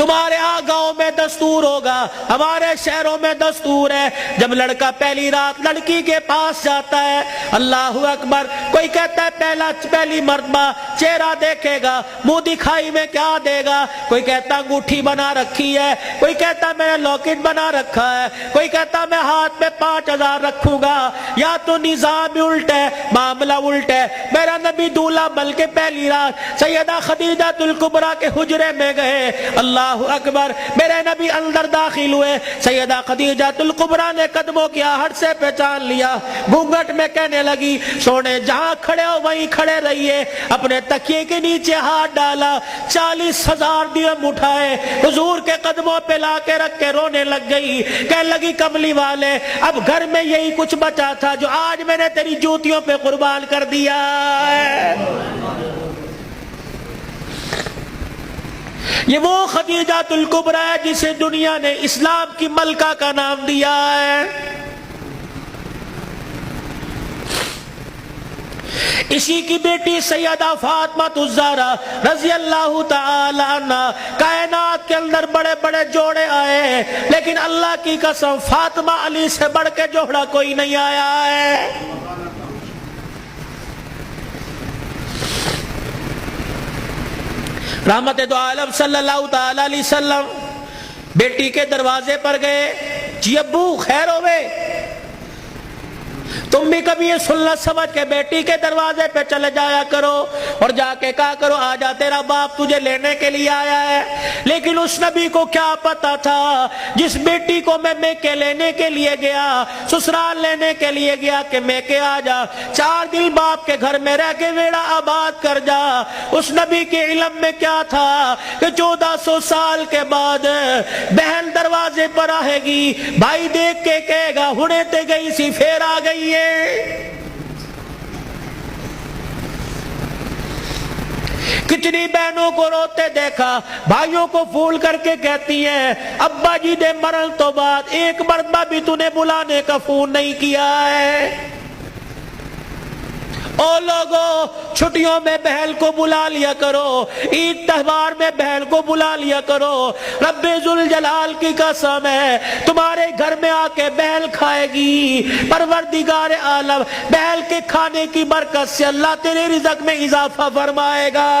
تمہارے یہاں گاؤں میں دستور ہوگا، ہمارے شہروں میں دستور ہے، جب لڑکا پہلی رات لڑکی کے پاس جاتا ہے، اللہ اکبر، کوئی کہتا ہے پہلی مرتبہ چہرہ دیکھے گا، منہ دکھائی میں کیا دے گا، کوئی کہتا انگوٹھی بنا رکھی ہے، کوئی کہتا میں نے لاکٹ بنا رکھا ہے، کوئی کہتا میں ہاتھ میں 5000 رکھوں گا۔ یا تو نظام الٹ ہے، معاملہ الٹ ہے۔ میرا نبی دولہا بلکہ پہلی رات سیدہ خدیجہ الکبریٰ کے حجرے میں گئے، اللہ اکبر، میرے نبی اندر داخل ہوئے، سیدہ خدیجہ الکبریٰ نے قدموں کی آہٹ سے پہچان لیا، گھونگھٹ میں کہنے لگی سونے جہاں کھڑے ہو وہیں کھڑے رہیے، اپنے تکیے کے نیچے ہاتھ ڈالا، 40,000 درہم اٹھائے، حضور کے قدموں پہ لا کے رکھ کے رونے لگ گئی، کہنے لگی کملی والے اب گھر میں یہی کچھ بچا تھا جو آج میں نے تیری جوتیوں پہ قربان کر دیا ہے۔ یہ وہ خدیجہ الکبریٰ ہے جسے دنیا نے اسلام کی ملکہ کا نام دیا ہے۔ اسی کی بیٹی سیدہ فاطمہ الزہرا رضی اللہ تعالی عنہ، کائنات کے اندر بڑے بڑے جوڑے آئے لیکن اللہ کی قسم فاطمہ علی سے بڑھ کے جوڑا کوئی نہیں آیا ہے۔ رحمت دو عالم صلی اللہ تعالی علیہ وسلم بیٹی کے دروازے پر گئے، جی ابو خیر ہوئے، تم بھی کبھی یہ سننا سمجھ کے بیٹی کے دروازے پہ چلے جایا کرو اور جا کے کہا کرو آجا تیرا باپ تجھے لینے کے لیے آیا ہے۔ لیکن اس نبی کو کیا پتا تھا جس بیٹی کو میں میکے لینے کے لیے گیا، سسرال لینے کے لیے گیا کہ میکے آجا، 4 دن باپ کے گھر میں رہ کے ویڑا آباد کر جا، اس نبی کے علم میں کیا تھا کہ 1400 سال کے بعد بہن دروازے پر آئے گی، بھائی دیکھ کے کہے گا ہنے تے گئی سی پھر آ گئی ہے۔ کتنی بہنوں کو روتے دیکھا، بھائیوں کو پھول کر کے کہتی ہیں ابا جی دے مرن تو بعد ایک مرتبہ بھی تو نے بلانے کا فون نہیں کیا ہے۔ او لوگوں چھٹیوں میں بہن کو بلا لیا کرو، عید تہوار میں بہن کو بلا لیا کرو، رب ذوالجلال کی قسم ہے تمہارے گھر میں آ کے بہن کھائے گی، پروردگار عالم بہن کے کھانے کی برکت سے اللہ تیرے رزق میں اضافہ فرمائے گا۔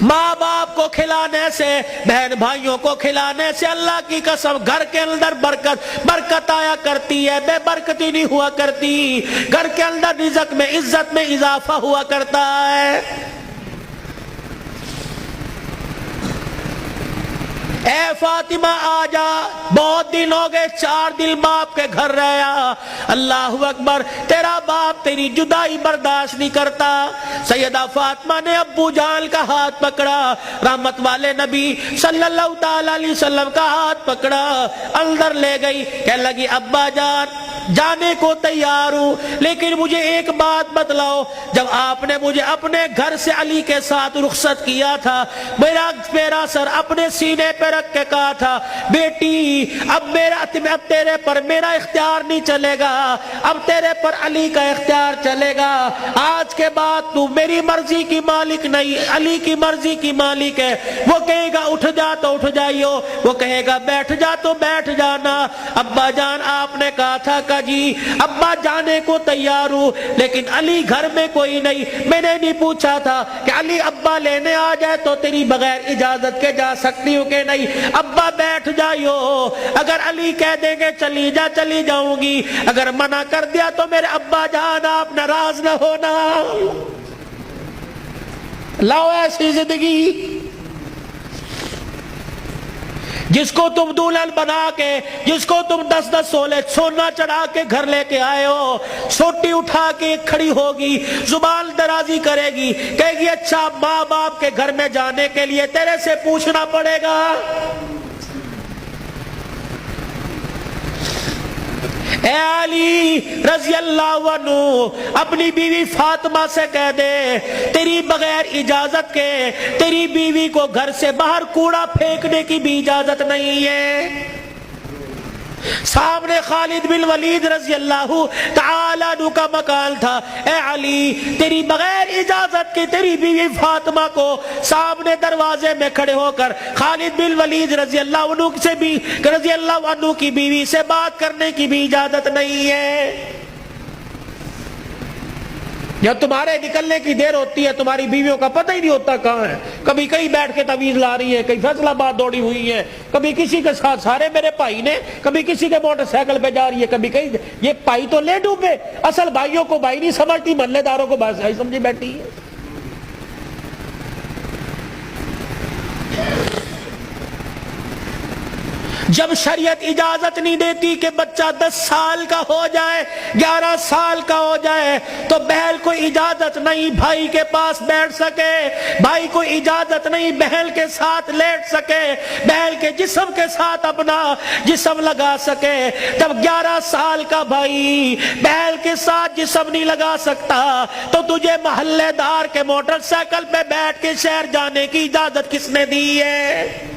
ماں باپ کو کھلانے سے، بہن بھائیوں کو کھلانے سے اللہ کی قسم گھر کے اندر برکت آیا کرتی ہے، بے برکتی نہیں ہوا کرتی، گھر کے اندر رزق میں عزت میں اضافہ ہوا کرتا ہے۔ اے فاطمہ آجا، بہت دن ہو گئے، 4 دن باپ کے گھر رہا، اللہ اکبر، تیرا باپ تیری جدائی برداشت نہیں کرتا۔ سیدہ فاطمہ نے ابو جان کا ہاتھ پکڑا، رحمت والے نبی صلی اللہ تعالی علیہ وسلم کا ہاتھ پکڑا، اندر لے گئی، کہنے لگی ابا جان جانے کو تیار ہوں لیکن مجھے ایک بات بتلاؤ، جب آپ نے مجھے اپنے گھر سے علی کے ساتھ رخصت کیا تھا، میرا سر اپنے سینے پہ رکھ کے کہا تھا بیٹی اب تیرے پر میرا اختیار نہیں چلے گا، اب تیرے پر علی کا اختیار چلے گا، آج کے بعد تو میری مرضی کی مالک نہیں، علی کی مرضی کی مالک ہے، وہ کہے گا اٹھ جا تو اٹھ جائیو، وہ کہے گا بیٹھ جا تو بیٹھ جانا۔ ابا جان آپ نے کہا تھا کہ جی ابا جانے کو تیار ہوں لیکن علی گھر میں کوئی نہیں، میں نے نہیں پوچھا تھا کہ علی ابا لینے آ جائے تو تیری بغیر اجازت کے جا سکتی ہوں کہ نہیں، ابا بیٹھ جائیو، اگر علی کہہ دیں گے چلی جا چلی جاؤں گی، اگر منع کر دیا تو میرے ابا جان آپ ناراض نہ ہونا۔ لاؤ ایسی زندگی جس کو تم دلہن بنا کے، جس کو تم 10 سولے سونا چڑھا کے گھر لے کے آئے ہو، سوٹی اٹھا کے کھڑی ہوگی، زبان درازی کرے گی، کہے گی اچھا ماں باپ کے گھر میں جانے کے لیے تیرے سے پوچھنا پڑے گا۔ اے علی رضی اللہ عنہ اپنی بیوی فاطمہ سے کہہ دے تیری بغیر اجازت کے تیری بیوی کو گھر سے باہر کوڑا پھینکنے کی بھی اجازت نہیں ہے۔ سامنے خالد بن ولید رضی اللہ تعالیٰ عنہ کا مکان تھا. اے علی، تیری بغیر اجازت کے تیری بیوی فاطمہ کو سامنے دروازے میں کھڑے ہو کر خالد بن ولید رضی اللہ عنہ کی بیوی سے بات کرنے کی بھی اجازت نہیں ہے. جب تمہارے نکلنے کی دیر ہوتی ہے تمہاری بیویوں کا پتہ ہی نہیں ہوتا کہاں ہے. کبھی کہیں بیٹھ کے تعویذ لا رہی ہے, کہیں فیصل آباد دوڑی ہوئی ہے, کبھی کسی کے ساتھ سارے میرے بھائی نے, کبھی کسی کے موٹر سائیکل پہ جا رہی ہے, کبھی کہیں. یہ بھائی تو لے ڈوبے, اصل بھائیوں کو بھائی نہیں سمجھتی, محلے داروں کو بھائی سمجھی بیٹھی ہے. جب شریعت اجازت نہیں دیتی کہ بچہ 10 سال کا ہو جائے, 11 سال کا ہو جائے, تو بہن کو اجازت نہیں بھائی کے پاس بیٹھ سکے, بھائی کو اجازت نہیں بہن کے ساتھ لیٹ سکے, بہن کے جسم کے ساتھ اپنا جسم لگا سکے. جب 11 سال کا بھائی بہن کے ساتھ جسم نہیں لگا سکتا تو تجھے محلے دار کے موٹر سائیکل پہ بیٹھ کے شہر جانے کی اجازت کس نے دی ہے؟